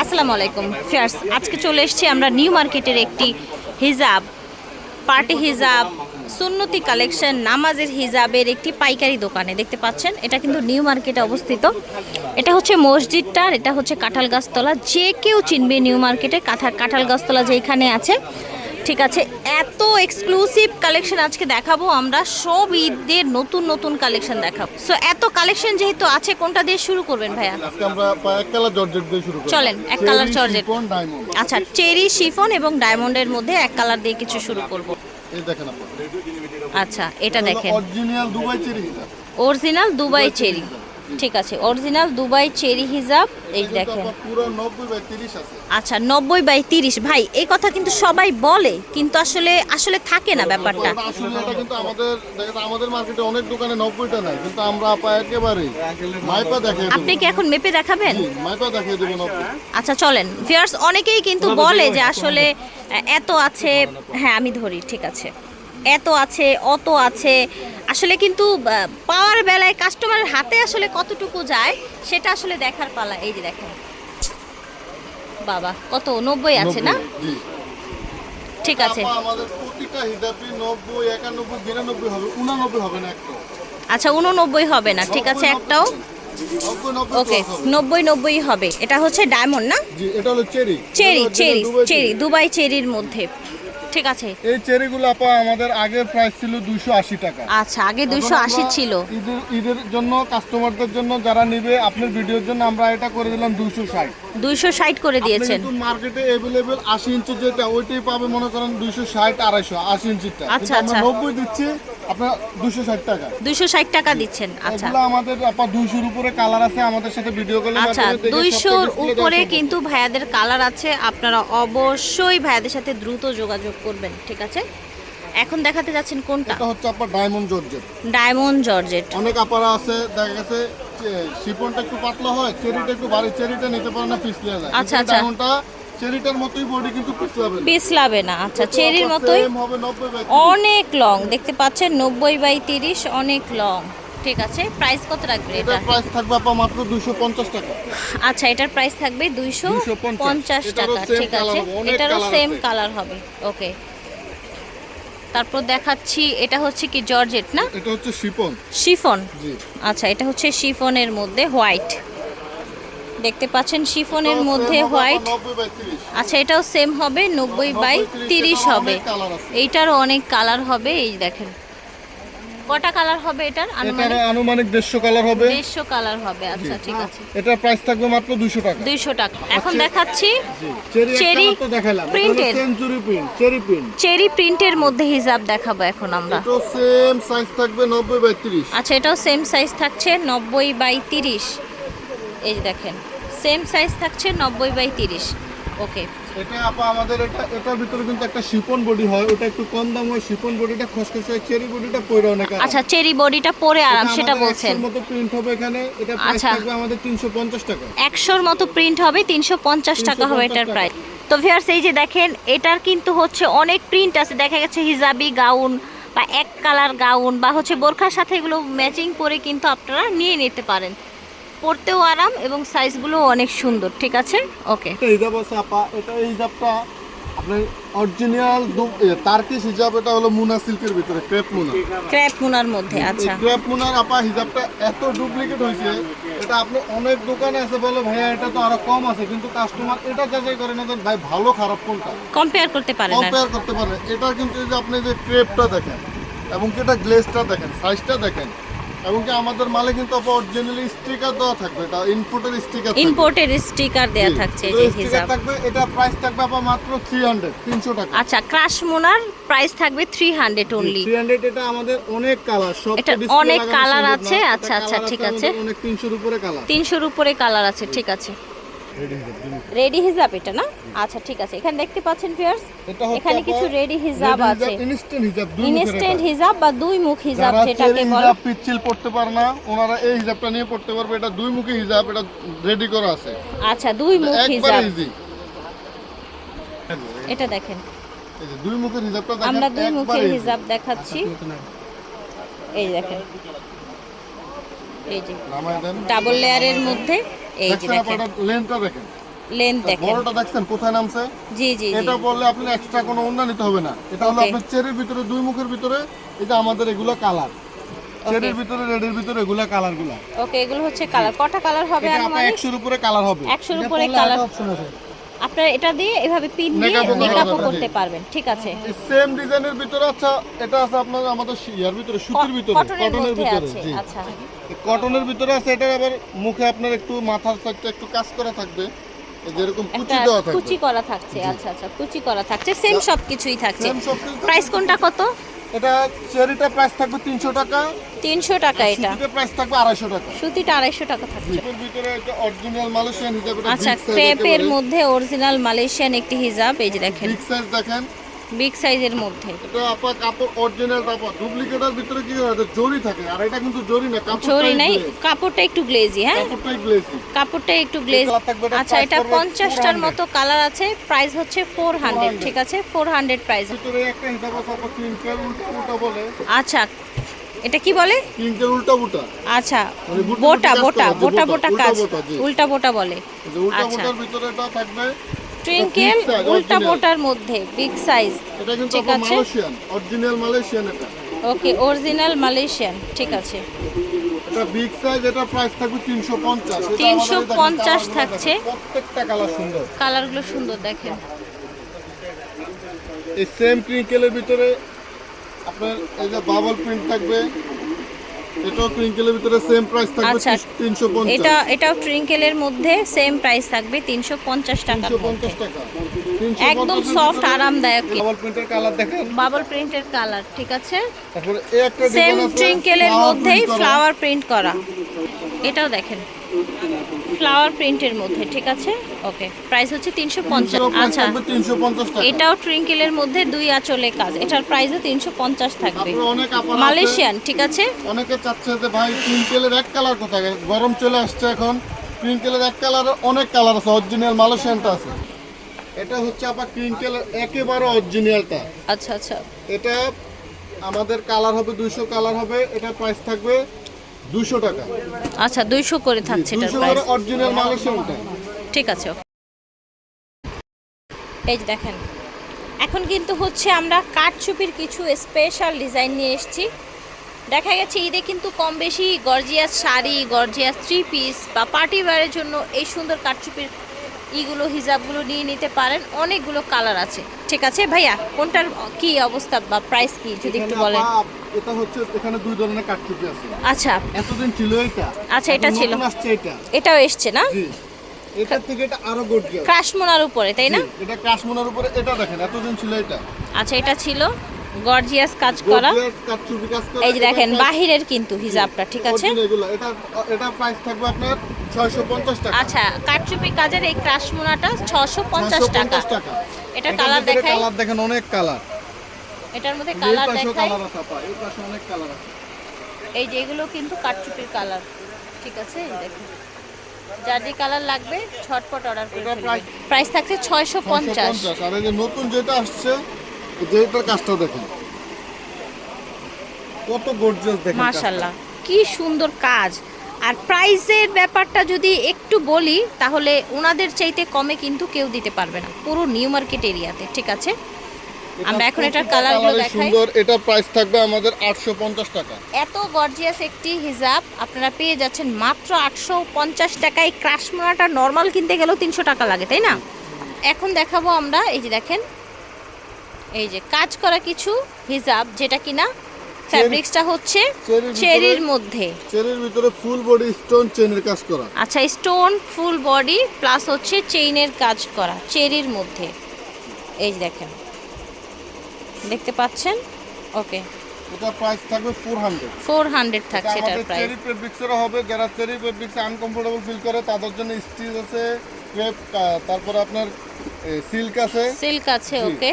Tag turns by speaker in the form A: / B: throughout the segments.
A: আসসালামু আলাইকুম ফিয়ার্স, আজকে চলে এসেছি আমরা নিউ মার্কেটের একটি হিজাব, পার্টি হিজাব, সুন্নতি কালেকশন, নামাজের হিজাবের একটি পাইকারি দোকানে। দেখতে পাচ্ছেন এটা কিন্তু নিউ মার্কেটে অবস্থিত। এটা হচ্ছে মসজিদটার, এটা হচ্ছে কাঁঠাল গাছতলা। যে কেউ চিনবে নিউ মার্কেটে কাঁঠাল গাছতলা যেখানে আছে, ঠিক আছে। এত এক্সক্লুসিভ কালেকশন আজকে দেখাবো আমরা, সব ঈদের নতুন নতুন কালেকশন দেখাবো। সো এত কালেকশন যেহেতু আছে, কোনটা দিয়ে শুরু করবেন ভাইয়া?
B: আজকে আমরা এক কালার জর্জেট দিয়ে শুরু করব।
A: চলেন এক কালার জর্জেট।
B: ডায়মন্ড।
A: আচ্ছা, চেরি শিফন এবং ডায়মন্ডের মধ্যে এক কালার দিয়ে কিছু শুরু করব।
B: এই দেখেন আপনি।
A: আচ্ছা, এটা দেখেন
B: অরিজিনাল দুবাই চেরি হিজাব।
A: অরিজিনাল দুবাই চেরি, ঠিক আছে। অরিজিনাল দুবাই চেরি হিজাব, এই দেখেন
B: পুরো 90/30 আছে।
A: আচ্ছা, 90/30। ভাই এই কথা কিন্তু সবাই বলে, কিন্তু আসলে থাকে না ব্যাপারটা।
B: আসলে এটা কিন্তু আমাদের মার্কেটে অনেক দোকানে 90টা নাই, কিন্তু আমরা আপা একেবারে মাইপা দেখিয়ে দেব।
A: আপনি কি এখন মেপে দেখাবেন?
B: জি, মাইপা দেখিয়ে দেব 90।
A: আচ্ছা চলেন ভিউয়ার্স, অনেকেই কিন্তু বলে যে আসলে এত আছে। হ্যাঁ আমি ধরি, ঠিক আছে। এত আছে, অত আছে, আসলে কিন্তু পাওয়ার বেলায় কাস্টমারের হাতে আসলে কতটুকু যায় সেটা আসলে দেখার পালা। এই যে দেখেন বাবা, কত 90 আছে না?
B: জি,
A: ঠিক আছে।
B: আপা আমাদের প্রতিটা হিজাবই 90, 91, 92 হবে, 89 হবে না একটা।
A: আচ্ছা 89 হবে না, ঠিক আছে। একটাও
B: 90
A: ওকে, 90 হবে। এটা হচ্ছে ডায়মন্ড না?
B: জি, এটা হলো চেরি।
A: চেরি চেরি চেরি, দুবাই চেরির মধ্যে, ঠিক আছে।
B: এই চেরিগুলো আপা আমাদের আগের প্রাইস ছিল 280 টাকা।
A: আচ্ছা, আগে 280 ছিল।
B: ঈদের জন্য কাস্টমারদের জন্য যারা নেবে আপনার ভিডিওর জন্য আমরা এটা করে দিলাম 260।
A: 260 করে দিয়েছেন।
B: কিন্তু মার্কেটে अवेलेबल 80 ইঞ্চি যেটা ওইটাই পাবে, মনে করেন 260, 250, 80 ইঞ্চিটা।
A: আচ্ছা,
B: আমরা
A: আচ্ছা।
B: 90 দিচ্ছি, আপনার 260 টাকা।
A: 260 টাকা দিচ্ছেন। আচ্ছা
B: এগুলো আমাদের আপা 200 উপরে কালার আছে, আমাদের সাথে ভিডিও কলে
A: আচ্ছা, 200 উপরে কিন্তু ভাইয়াদের কালার আছে। আপনারা অবশ্যই ভাইয়াদের সাথে দ্রুত যোগাযোগ করবেন, ঠিক আছে। এখন দেখাতে যাচ্ছেন কোনটা?
B: এটা হচ্ছে আপনার ডায়মন্ড জর্জেট।
A: Diamond georgette.
B: অনেক আপারা আছে, দেখা গেছে শিপনটা একটু পাতলা হয়, চেরিটা একটু ভারী, চেরিটা নিতে পারে না, পিছলে যায়।
A: আচ্ছা,
B: কিন্তু
A: আচ্ছা।
B: ডায়মন্ডটা চেরিটার মতোই বডি, কিন্তু পিছলাবে না।
A: পিছলাবে না। আচ্ছা, চেরির মতোই
B: সেম হবে 90/30।
A: অনেক লং, দেখতে পাচ্ছেন 90/30, অনেক লং, ঠিক আছে। প্রাইস কত রাখবেন এটা?
B: এটার প্রাইস থাকবে আপা মাত্র 250 টাকা।
A: আচ্ছা, এটার প্রাইস থাকবে 250 টাকা,
B: এটারও same
A: ঠিক আছে।
B: colour হবে, অনেক
A: এটারও
B: colour
A: সেম
B: আছে।
A: কালার হবে, ওকে। তারপর দেখাচ্ছি, এটা হচ্ছে কি জর্জেট না?
B: এটা হচ্ছে শিপন।
A: শিফন।
B: জি,
A: আচ্ছা, এটা হচ্ছে শিফনের মধ্যে হোয়াইট, দেখতে পাচ্ছেন শিফনের মধ্যে হোয়াইট।
B: 90/30।
A: আচ্ছা, এটাও সেম হবে 90/30 হবে।
B: কালার আছে।
A: এইটারও অনেক কালার হবে। এই দেখেন কটা কালার হবে এটার?
B: এটার আনুমানিক 150 কালার হবে।
A: 150 কালার হবে। আচ্ছা, ঠিক আছে।
B: এটার প্রাইস থাকবে মাত্র 200 টাকা।
A: 200 টাকা। এখন দেখাচ্ছি
B: চেরি
A: চেরি
B: একটা তো দেখালাম,
A: প্রিন্টের।
B: Century print, cherry print.
A: Cherry প্রিন্টের মধ্যে হিজাব দেখাবো এখন আমরা।
B: এটাও সেম সাইজ থাকবে 90/30।
A: আচ্ছা, এটাও সেম সাইজ থাকছে 90/30। এই যে দেখেন সেম সাইজ থাকছে 90/30, ওকে।
B: এটা আপা আমাদের এটার ভিতরে কিন্তু একটা শিপন বডি হয়, ওটা একটু কম দাম হয়। শিপন বডিটা খসখসে হয়, চেরি বডিটা পরে অনেক আরাম।
A: আচ্ছা, চেরি বডিটা পরে আরাম, সেটা বলছেন।
B: 100 মতো প্রিন্ট হবে এখানে। এটা প্রাইস
A: আচ্ছা।
B: থাকবে আমাদের 350 টাকা।
A: 100-র মতো প্রিন্ট হবে, 350 টাকা হবে এটার প্রাইস। তো ভিউয়ার্স, এই যে দেখেন এটার কিন্তু হচ্ছে অনেক প্রিন্ট আছে। দেখা গেছে হিজাবি গাউন বা এক কালার গাউন বা হচ্ছে বোরখার সাথে এগুলো ম্যাচিং করে কিন্তু আপনারা নিয়ে নিতে পারেন। পরতেও আরাম এবং সাইজগুলো অনেক সুন্দর, ঠিক আছে, ওকে।
B: এটা হিজাব আছে আপা, এই হিজাবটা আপনার অরিজিনাল তার্কিশ হিজাব। এটা হলো মুনা সিল্কের ভিতরে, ক্রেপ মুনা।
A: ক্র্যাপ মুনার মধ্যে, আচ্ছা।
B: ক্রেপ মুনার আপা হিজাবটা এত ডুপ্লিকেট হয়েছে, এটা আপনি অনেক দোকানে আছে বলে ভাইয়া এটা তো আরো কম আছে, কিন্তু কাস্টমার এটা যাচাই করে না ভাই ভালো খারাপ কোনটা,
A: কম্পেয়ার করতে পারেন না।
B: কম্পেয়ার করতে পারে। এটা কিন্তু এই যে আপনি যে ক্রেপটা দেখেন এবং কি এটা গ্লেজটা দেখেন, সাইজটা দেখেন, এবং কি আমাদের মালে কিন্তু অরিজিনালি স্টিকার দেওয়া থাকবে। এটা ইম্পোর্টের স্টিকার,
A: ইম্পোর্টের স্টিকার দেয়া থাকছে এই যে হিজাব।
B: থাকবে। এটা প্রাইস থাকবে আপা মাত্র 300 টাকা।
A: আচ্ছা, ক্রাশ মুনার প্রাইস থাকবে 300 অনলি।
B: 300। এটা আমাদের অনেক কালার, সব
A: এটা অনেক কালার আছে। আচ্ছা, আচ্ছা, ঠিক আছে।
B: অনেক 300 উপরে কালার,
A: 300-র উপরে কালার আছে, ঠিক আছে। রেডি হিজাব এটা না? আচ্ছা, ঠিক আছে। এখানে দেখতে পাচ্ছেন ভিউয়ার্স, এখানে কিছু রেডি হিজাব আছে।
B: ইনস্ট্যান্ট হিজাব,
A: ইনস্ট্যান্ট হিজাব বা দুই মুখ হিজাব যেটাকে বলে।
B: হিজাব পিচ্ছিল পড়তে পারে না, ওনারা এই হিজাবটা নিয়ে পড়তে পারবে। এটা দুই মুখী হিজাব, এটা রেডি করা আছে।
A: আচ্ছা, দুই মুখ
B: একবারে
A: হিজাব,
B: ইজি।
A: এটা দেখেন
B: এই যে দুই মুখের হিজাবটা দেখেন,
A: আমরা দুই মুখের
B: একবারে
A: হিজাব দেখাচ্ছি। এই দেখেন, এই যে
B: নামায় দেন।
A: ডাবল লেয়ারের মধ্যে এই যে
B: দেখছেন
A: দেখেন
B: আপনারা লেন্থটা দেখেন,
A: লেন্থ দেখেন।
B: বড়টা দেখছেন কোথায় নামছে।
A: জি জি জি
B: এটা বললে আপনি এক্সট্রা কোনো ওড়না নিতে হবে না। এটা হলো
A: Okay.
B: আপনার চেরির ভিতরে, দুই মুখের ভিতরে, এই যে আমাদের এগুলো কালার, চেরির ভিতরে, রেডের ভিতরে এগুলা কালারগুলা।
A: ওকে, এগুলো হচ্ছে কালার। কটা কালার হবে
B: এটা আপনার
A: আনুমানিক?
B: 100 এর উপরে কালার হবে।
A: 100 এর উপরে কালার
B: অপশন আছে।
A: আপনারা এটা দিয়ে এভাবে পিন দিয়ে
B: Makeup ও করা
A: মেকআপও
B: যাবে,
A: করতে
B: জি।
A: পারবেন। ঠিক আছে,
B: এই সেম ডিজাইনের ভিতরে, আচ্ছা এটা আছে আপনার আমাদের ইয়ার ভিতরে, সুতির ভিতরে,
A: কটনের
B: কটনের
A: মধ্যে
B: ভিতরে,
A: আছে।
B: জি।
A: আচ্ছা,
B: কটনের ভিতরে আছে, এটা আবার মুখে আপনার একটু মাথার সাইডটা একটু কাজ করা থাকবে, এই যেরকম কুচি
A: একটা
B: দেওয়া থাকবে।
A: কুচি করা থাকছে। আচ্ছা আচ্ছা, কুচি করা থাকছে, সেম সবকিছুই থাকছে।
B: Same সবকিছু থাকবে।
A: প্রাইস কোনটা কত?
B: এটা চেরিটা প্রাইস থাকবে 300 টাকা,
A: 300 টাকা। এটা
B: সুতিটা প্রাইস থাকবে 250 টাকা।
A: সুতিটা 250 টাকা থাকছে।
B: এর ভিতরে একটা অরিজিনাল মালয়েশিয়ান হিজাব, এটা
A: আচ্ছা,
B: বিগ সাইজ,
A: ক্রেপের মধ্যে অরিজিনাল মালয়েশিয়ান একটি হিজাব। এই যে দেখেন,
B: বিগ সাইজ দেখেন।
A: বিগ সাইজের মধ্যে।
B: এটা আপনার কাপড় অরিজিনাল কাপড়, ডুপ্লিকেটের ভিতরে কি হয় জরি থাকে, আর এটা কিন্তু জরি না,
A: জরি নাই,
B: কাপড়টাই
A: কাপড়টা একটু গ্লেজি। হ্যাঁ,
B: কাপড়টাই গ্লেজি।
A: কাপড়টা একটু গ্লেজ।
B: কালার থাকবে, এটা
A: আচ্ছা,
B: price
A: এটা
B: পড়বে
A: 50টার
B: 400
A: মতো কালার আছে। প্রাইস হচ্ছে 400।
B: 400
A: ঠিক আছে, 400 প্রাইস।
B: ভিতরে একটা হিসাব আছে আপনার ক্রিঙ্কেল উল্টা উল্টা বলে,
A: আচ্ছা, এটা কি বলে?
B: ক্রিঙ্কেল উল্টা উল্টা,
A: আচ্ছা,
B: মানে বুটা
A: বোটা
B: বুটা
A: বোটা
B: কাজ করা,
A: বোটা
B: যে
A: বোটা
B: বোটা,
A: কাজ,
B: উল্টা বোটা, জি।
A: উল্টা বোটা বলে।
B: এই যে উল্টা
A: আচ্ছা।
B: বোটার ভিতরে এটা থাকবে
A: টুইঙ্কেল
B: big size,
A: উল্টা
B: original।
A: বোটার মধ্যে বিগ সাইজ।
B: এটা কিন্তু
A: ঠিক
B: আপনার
A: আছে।
B: মালয়েশিয়ান, অরিজিনাল মালয়েশিয়ান এটা।
A: ওকে, অরিজিনাল মালয়েশিয়ান। ঠিক আছে,
B: এটা বিগ সাইজ, এটা প্রাইস থাকবে 350। এটা
A: 350
B: আমাদের
A: থাকছে।
B: প্রত্যেকটা কালার সুন্দর।
A: কালারগুলো সুন্দর দেখেন।
B: এই সেম ক্রিঙ্কেলের ভিতরে আপনার এই যে বাবল প্রিন্ট থাকবে, এটাও ক্রিঙ্কেলের ভিতরে সেম প্রাইস থাকবে
A: আচ্ছা,
B: 350।
A: এটাও ট্রিঙ্কেলের মধ্যে সেম প্রাইস থাকবে 350 টাকার মধ্যে।
B: 350 টাকা।
A: একদম সফট, আরামদায়ক।
B: বাবল প্রিন্টের কালার দেখেন।
A: বাবল প্রিন্টের কালার। ঠিক আছে,
B: তারপরে এই একটা
A: সেম
B: ডিজাইন আছে
A: ট্রিঙ্কেলের
B: flower
A: মধ্যেই
B: print করা।
A: ফ্লাওয়ার প্রিন্ট করা। এটাও দেখেন, ফ্লাওয়ার প্রিন্টের মধ্যে। ঠিক আছে, ওকে, প্রাইস হচ্ছে 350।
B: এটারও price
A: আচ্ছা,
B: থাকবে 350 টাকা।
A: এটাও ট্রিঙ্কেলের মধ্যে 2 আঁচলে কাজ। এটার প্রাইসও 350 থাকবে।
B: তারপরে অনেক আপুরা আছে,
A: মালয়েশিয়ান। ঠিক আছে,
B: অনেকে চাচ্ছে যে ভাই ক্রিঙ্কেলের এক কালার কোথায়, গরম চলে আসছে এখন, ক্রিঙ্কেলের এক কালার, অনেক কালার আছে, অরিজিনাল মালয়েশিয়ানটা আছে। এটা হচ্ছে আপনার ক্রিঙ্কেলের একেবারে অরিজিনালটা।
A: আচ্ছা আচ্ছা,
B: এটা আমাদের কালার হবে 200 কালার হবে, এটা প্রাইস থাকবে 200 টাকা।
A: আচ্ছা 200 করে থাকছে এটার
B: 200
A: প্রাইস।
B: করে অরিজিনাল মালয়েশিয়ানটা।
A: ঠিক আছে, এই যে দেখেন, এখন কিন্তু হচ্ছে আমরা কাঠচুপির কিছু স্পেশাল ডিজাইন নিয়ে এসেছি। দেখা গেছে ঈদে কিন্তু কম বেশি গর্জিয়াস শাড়ি, গর্জিয়াস 3 পিস বা পার্টি ওয়্যারের জন্য এই সুন্দর কাঠচুপির ইগুলো, হিজাবগুলো নিয়ে নিতে পারেন। অনেকগুলো কালার আছে। ঠিক আছে ভাইয়া, কোনটার কি অবস্থা বা প্রাইস কি যদি একটু
B: এখানে
A: বলেন।
B: এটা হচ্ছে, এখানে দুই ধরনের কাঠচুপি আছে।
A: আচ্ছা
B: এতদিন ছিল এটা,
A: আচ্ছা, এটা
B: এখন
A: ছিল,
B: নতুন আসছে এটা।
A: এটাও এসছে না?
B: জি, এটার থেকে এটা আরো গর্জিয়াস।
A: ক্রাশমোনার উপরে, তাই না?
B: এটা কাশমোনার উপরে, এটা দেখেন এতদিন ছিল এটা।
A: আচ্ছা, এটা ছিল গর্জিয়াস কাজ করা।
B: গর্জিয়াস কাঠচুপি কাজ করা।
A: এই যে দেখেন, বাহিরের কিন্তু হিজাবটা। ঠিক আছে,
B: Original এগুলো, এটা প্রাইস থাকবে আপনার 650 টাকা।
A: আচ্ছা, কাঠচুপি কাজের এই ক্রাশমোনাটা 650 টাকা।
B: 650 টাকা।
A: এটা কালার দেখাই,
B: কালার দেখেন, অনেক কালার।
A: এটার মধ্যে
B: এই
A: কালার
B: পাশেও
A: দেখাই।
B: কালার আছে আপা, এই পাশে অনেক কালার আছে।
A: এই যে এগুলো কিন্তু কাঠচুপির কালার। ঠিক আছে, এই দেখেন, যার যে কালার লাগবে ঝটপট অর্ডার করে
B: এটা
A: ফেলবেন। প্রাইস থাকছে 650।
B: 650। আর এই যে নতুন যেটা আসছে, যেটার কাজটা দেখেন কত গর্জিয়াস, দেখেন কাজটা।
A: মাশাআল্লাহ, কি সুন্দর কাজ। আর প্রাইসের ব্যাপারটা যদি একটু বলি, তাহলে ওনাদের চাইতে কমে কিন্তু কেউ দিতে পারবে না পুরো নিউ মার্কেট এরিয়াতে। ঠিক আছে, আমরা এখন এটার
B: প্রত্যেকটা
A: কালারগুলো
B: কালারই
A: দেখাই।
B: সুন্দর। এটা প্রাইস থাকবে আমাদের 850 টাকা।
A: এত গর্জিয়াস একটি হিজাব আপনারা পেয়ে যাচ্ছেন মাত্র 850 টাকায়। ক্রাশমোনাটা নর্মাল কিনতে গেলেও 300 টাকা লাগে, তাই না? এখন দেখাবো আমরা, এই যে দেখেন, এই যে কাজ করা কিছু হিজাব, যেটা কিনা ফ্যাব্রিক্সটা হচ্ছে চেরির মধ্যে।
B: চেরির ভিতরে ফুল বডি স্টোন চেনের কাজ করা।
A: আচ্ছা, স্টোন ফুল বডি প্লাস হচ্ছে চেইনের কাজ করা চেরির মধ্যে। এই যে দেখেন, দেখতে পাচ্ছেন? ওকে,
B: এটা প্রাইস থাকবে 400।
A: 400 থাকছে এটার
B: আমাদের
A: প্রাইস।
B: চেরি ফেব্রিক্সেরও হবে, যারা চেরি ফেব্রিক্সে আনকমফোর্টেবল ফিল করে তাদের জন্য স্টিচ আছে, ক্রেপ, তারপরে আপনার সিল্ক আছে।
A: সিল্ক আছে,
B: জি।
A: ওকে।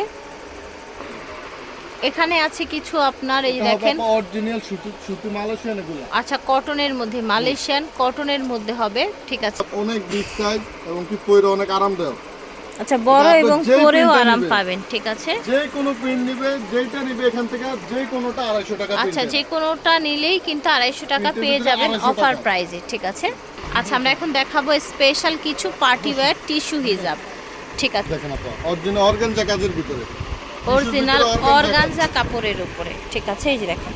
A: এখানে আছে কিছু আপনার, এই যে দেখেন,
B: অরিজিনাল সুতি মালয়েশিয়ান এগুলো।
A: আচ্ছা, কটনের মধ্যে, মালয়েশিয়ান কটনের মধ্যে হবে। ঠিক আছে,
B: অনেক বিগ সাইজ এবং কি পরে অনেক আরামদায়ক।
A: আচ্ছা, বড়
B: আপনি
A: এবং
B: যেই
A: পরেও
B: প্রিন্টটা
A: আরাম
B: নেবেন।
A: পাবেন। ঠিক আছে,
B: যে কোনো প্রিন্ট নিবে, যেটা নিবে এখান থেকে, যে কোনোটা 250 টাকা।
A: আচ্ছা, যে কোনোটা নিলেই কিন্তু 250 টাকা
B: প্রিন্টের
A: পেয়ে
B: ভিতরে
A: যাবেন
B: 250
A: অফার
B: টাকা।
A: প্রাইজে। ঠিক আছে, আচ্ছা আমরা এখন দেখাবো স্পেশাল কিছু পার্টি ওয়্যার টিস্যু হিজাব। ঠিক আছে,
B: দেখেন আপা অরিজিনাল অর্গানজা কাজের ভিতরে,
A: অরিজিনাল
B: ভিতরে organza
A: অর্গানজা কাপড়ের উপরে। ঠিক আছে, এই যে দেখেন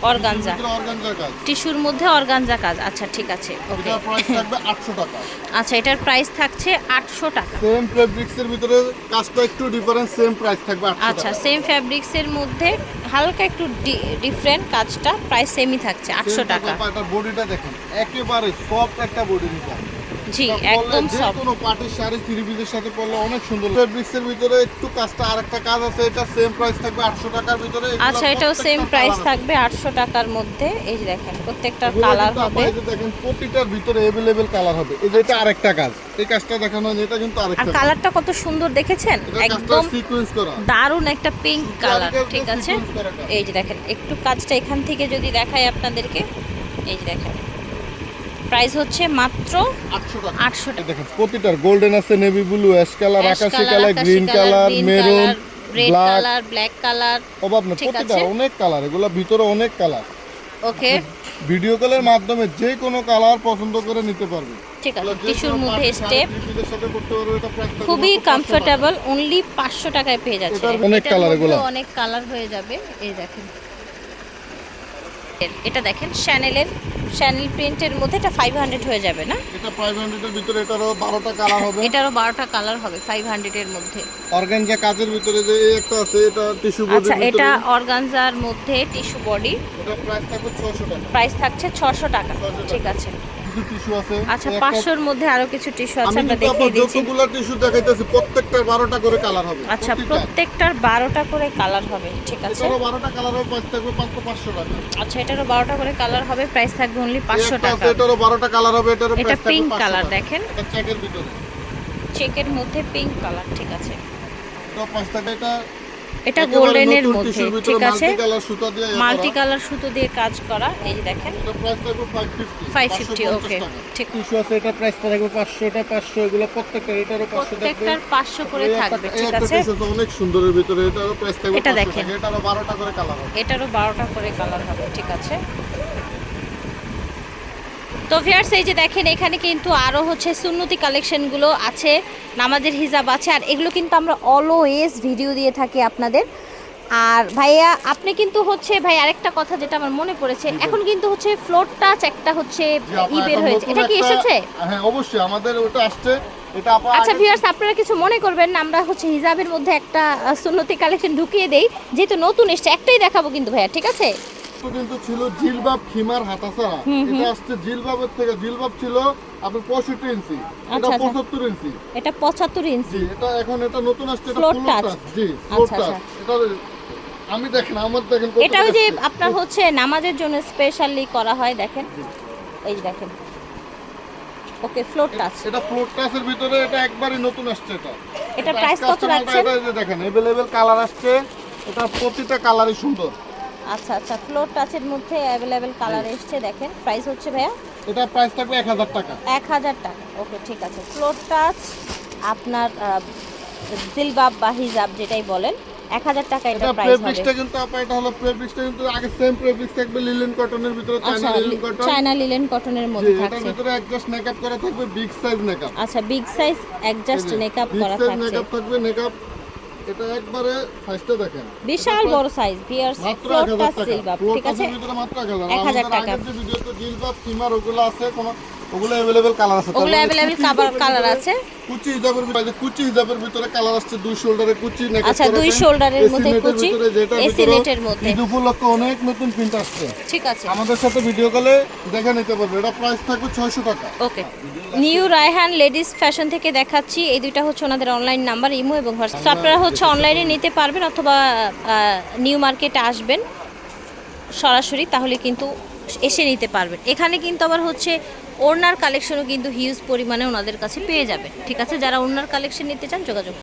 A: অর্গানজা,
B: অর্গানজা কাজ।
A: টিস্যুর মধ্যে অর্গানজা কাজ। আচ্ছা ঠিক আছে, ওকে।
B: এটার প্রাইস থাকবে 800 টাকা।
A: আচ্ছা এটার প্রাইস থাকছে 800 টাকা।
B: সেম ফেব্রিক্সের ভিতরে কাজটা একটু ডিফারেন্স, সেম প্রাইস থাকবে 800
A: আচ্ছা
B: টাকা।
A: সেম ফ্যাব্রিক্সের মধ্যে হালকা একটু ডিফারেন্ট, কাজটা প্রাইস সেমই থাকছে 800 টাকা।
B: এটা বডিটা দেখেন একেবারে সফট একটা বডি নিতে,
A: জি একদম
B: যে
A: সফট।
B: কোনো পার্টির শাড়ি থ্রি পিসের সাথে পরলে অনেক সুন্দর। ফেব্রিক্সের ভিতরে একটু কাজটা আরেকটা কাজ আছে, এটা সেম প্রাইস থাকবে 800 টাকার ভিতরে। এগুলা
A: আচ্ছা এটাও সেম
B: প্রত্যেকটা
A: প্রাইস
B: colour আছে।
A: থাকবে 800 টাকার মধ্যে। এই যে দেখেন প্রত্যেকটার
B: এগুলা
A: কালার
B: কিন্তু
A: হবে।
B: আপা এই যে দেখেন প্রতিটার ভিতরে अवेलेबल কালার হবে। এই যে এটা আরেকটা কাজ, এই কাজটা দেখানো হয়, এটা কিন্তু
A: আর
B: আরেকটা কাজ।
A: কালারটা কত সুন্দর দেখেছেন,
B: এটা কাজটা
A: একদম
B: সিকোয়েন্স করা।
A: দারুণ একটা পিঙ্ক কালার।
B: কাজটা
A: ঠিক আছে,
B: sequence করা কাজ।
A: এই যে দেখেন একটু কাজটা এখান থেকে যদি দেখাই আপনাদেরকে, এই যে দেখেন প্রাইস হচ্ছে মাত্র
B: 800 টাকা।
A: 800 টাকা।
B: এই দেখেন প্রতিটার গোল্ডেন আছে, navy blue, ash colour,
A: ash
B: আকাশি
A: কালার,
B: কালার,
A: আকাশি
B: green colour,
A: green
B: maroon,
A: colour, red
B: black,
A: colour, black colour.
B: অভাব না,
A: ঠিক
B: প্রতিটা
A: আছে।
B: অনেক কালার, এগুলা ভিতরে অনেক কালার।
A: ওকে
B: ভিডিও কলের মাধ্যমে যে কোনো কালার পছন্দ করে নিতে পারবে।
A: ঠিক আছে,
B: এগুলা যে
A: টিস্যুর
B: কোনো
A: মধ্যে
B: party
A: স্টেপ,
B: শাড়ি, থ্রি পিসের সাথে পরতে পারবে। এটা প্রাইস থাকবে
A: খুবই
B: মাত্র 500 টাকা।
A: কমফোর্টেবল, অনলি 500 টাকায় পেয়ে যাচ্ছে।
B: এটার অনেক
A: এটার
B: colour
A: মধ্যেও
B: এগুলা।
A: অনেক কালার হয়ে যাবে। এই দেখেন এটা দেখেন শ্যানেলের, শ্যানেল প্রিন্টের মধ্যে এটা 500 হয়ে যাবে না?
B: এটা 500 এর ভিতরে এটারও 12টা কালার হবে।
A: এটারও 12টা কালার হবে 500 এর মধ্যে।
B: অর্গানজা কাজের ভিতরে যে এই একটা আছে, এটা টিস্যু বডির
A: আচ্ছা
B: ভিতরে।
A: এটা অর্গানজার মধ্যে টিস্যু বডি,
B: এটা প্রাইস থাকবে 600 টাকা।
A: প্রাইস থাকছে 600 টাকা।
B: 600 টাকা।
A: ঠিক আছে,
B: কিছু টিস্যু আছে।
A: আচ্ছা
B: এই একটা-
A: 500 এর মধ্যে আরো কিছু টিস্যু আছে,
B: আমি
A: আমরা
B: কিন্তু
A: দেখিয়ে দিচ্ছি।
B: যতগুলো টিস্যু দেখাইতেছি প্রত্যেকটার 12টা করে কালার হবে।
A: আচ্ছা
B: প্রতিটা।
A: প্রত্যেকটার 12টা করে কালার হবে। ঠিক আছে,
B: এটারও 12টা কালার হবে, প্রাইস থাকবে মাত্র 500 টাকা।
A: আচ্ছা এটারও 12টা করে কালার হবে, প্রাইস থাকবে অনলি
B: এই
A: 500
B: একটা আছে,
A: টাকা।
B: এটারও 12টা কালার হবে, এটারও
A: এটা
B: প্রাইস থাকবে
A: পিঙ্ক
B: 500
A: কালার
B: টাকা।
A: দেখেন,
B: এটা চেকের ভিতরে।
A: চেকের মধ্যে পিঙ্ক কালার। ঠিক আছে,
B: এটা প্রাইস থাকবে, এটা
A: এটা
B: একেবারে
A: গোল্ডেনের
B: নতুন
A: মধ্যে।
B: টিস্যুর ভিতরে
A: ঠিক আছে,
B: মাল্টি কালার সুতা দিয়ে ইয়ে
A: মাল্টি
B: করা।
A: কালার সুতো দিয়ে কাজ করা। এই যে দেখেন
B: এটা প্রাইস থাকবে 550
A: 550,
B: 550
A: ওকে
B: টাকা।
A: ঠিক।
B: টিস্যু আছে, এটা প্রাইস থাকবে 500, এটা 500, এগুলো প্রত্যেকটা এটারও 500 থাকবে।
A: প্রত্যেকটার 500 করে
B: এই একটা-
A: থাকবে।
B: এই
A: ঠিক
B: একটা
A: আছে,
B: টিস্যু আছে অনেক সুন্দরের ভিতরে, এটারও প্রাইস থাকবে
A: এটা
B: 500
A: দেখেন।
B: টাকা। এটারও 12টা করে কালার হবে।
A: এটারও 12টা করে কালার হবে। ঠিক আছে, তো ভিউয়ার্স এই যে দেখেন এখানে কিন্তু আরও হচ্ছে সুন্নতি কালেকশনগুলো আছে, নামাজের হিজাব আছে, আর এগুলো কিন্তু আমরা অলওয়েজ ভিডিও দিয়ে থাকি আপনাদের। আর ভাইয়া আপনি কিন্তু হচ্ছে ভাই আরেকটা কথা যেটা আমার মনে পড়েছে, এখন কিন্তু হচ্ছে ফ্লোর টাচ একটা হচ্ছে
B: জি, আপা,
A: বের
B: এখন
A: হয়েছে,
B: নতুন
A: এটা কি
B: একটা-
A: এসেছে?
B: হ্যাঁ অবশ্যই আমাদের ওটা আসছে। এটা আপা
A: আচ্ছা
B: আগে-
A: ভিউয়ার্স আপনারা কিছু মনে করবেন না, আমরা হচ্ছে হিজাবের মধ্যে একটা সুন্নতি কালেকশন ঢুকিয়ে দেই, যেহেতু নতুন এসছে একটাই দেখাবো কিন্তু ভাইয়া। ঠিক আছে,
B: তো কিন্তু ছিল জিলবাব খিমার হাতাছাড়া, এটা আসছে জিলবাবের থেকে। জিলবাব ছিল আপনার 65 ইঞ্চি, এটা
A: আচ্ছা, আচ্ছা।
B: 75 ইঞ্চি।
A: এটা 75 ইঞ্চি।
B: জি, এটা এখন এটা নতুন আসছে, এটা
A: Floor
B: ফুল
A: touch।
B: টাচ। জি, ফ্লোর
A: আচ্ছা,
B: টাচ।
A: আচ্ছা।
B: এটা আমি দেখেন আমার দেখেন কত
A: এটা ওই যে
B: আসছে।
A: আপনার হচ্ছে নামাজের জন্য স্পেশালি করা হয়, দেখেন এই যে দেখেন। ওকে ফ্লোর টাচ,
B: এটা ফ্লোর টাচের ভিতরে, এটা একবারই নতুন আসছে। এটা
A: এটা প্রাইস কত
B: কাস্টমারটা
A: রাখছেন?
B: এটা এই যে দেখেন अवेलेबल কালার আসছে, এটা প্রতিটা কালারই সুন্দর।
A: আচ্ছা আচ্ছা, ফ্লোর টাচের মধ্যে অ্যাভেলেবেল কালার এসছে, দেখেন প্রাইস হচ্ছে ভাইয়া
B: এটা প্রাইস থাকবে 1000 টাকা।
A: 1000 টাকা। ওকে ঠিক আছে, ফ্লোর টাচ আপনার জিলবাব বা হিজাব যেটাই বলেন 1000 টাকা এটা
B: এটা
A: প্রাইস হবে।
B: ফেব্রিক্সটা কিন্তু আপা, এটা হলো ফেব্রিক্সটা কিন্তু আগে সেম ফেব্রিক্স থাকবে লিলেন কটনের ভিতরে,
A: আচ্ছা
B: China linen cotton.
A: China linen কটনের
B: জি,
A: মধ্যে
B: এটার
A: থাকছে।
B: ভিতরে অ্যাডজাস্ট মেকআপ করা থাকবে, বিগ সাইজ মেকআপ।
A: আচ্ছা বিগ সাইজ অ্যাডজাস্ট মেকআপ করা থাকছে,
B: মেকআপ থাকবে, মেকআপ এটা একবারে সাইজটা দেখেন।
A: বিশাল বড় সাইজ ভিউয়ার্স।
B: মাত্র
A: ফ্লোর
B: 1000
A: টাচ
B: টাকা।
A: জিলবাব।
B: ফ্লোর
A: ঠিক আছে,
B: টাচের ভিতরে মাত্র 1000।
A: 1000
B: আমাদের
A: টাকা।
B: আগের যে ভিডিওতে জিলবাব কিমার ওগুলো আছে, কোন ওগুলো अवेलेबल কালার আছে।
A: ওগুলো
B: তারপরে
A: অ্যাভেলেবেল
B: কুচি হিজাবের
A: কালার
B: ভিতরে-
A: আছে।
B: কুচি হিজাবের ভিতরে, কুচি হিজাবের ভিতরে কালার আসছে, দুই শোল্ডারে কুচি নেক
A: আচ্ছা, দুই শোল্ডারের মধ্যে কুচি, এসি নেটের মধ্যে।
B: ঈদ উপলক্ষে অনেক নতুন প্রিন্ট আসছে।
A: ঠিক আছে,
B: আমাদের সাথে ভিডিও কলে দেখে নিতে পারবে। এটা প্রাইস থাকবে 600 টাকা।
A: ওকে। নিউ রায়হান লেডিস ফ্যাশন থেকে দেখাচ্ছি, এই দুইটা হচ্ছে ওনাদের অনলাইন নাম্বার, ইমো এবং হোয়াটসঅ্যাপ। আপনারা হচ্ছে অনলাইনে নিতে পারবেন অথবা নিউ মার্কেটে আসবেন সরাসরি, তাহলে কিন্তু এসে নিতে পারবেন। এখানে কিন্তু আবার হচ্ছে ওড়নার কালেকশনও কিন্তু হিউজ পরিমাণে ওনাদের কাছে পেয়ে যাবেন। ঠিক আছে, যারা ওড়নার কালেকশন নিতে চান যোগাযোগ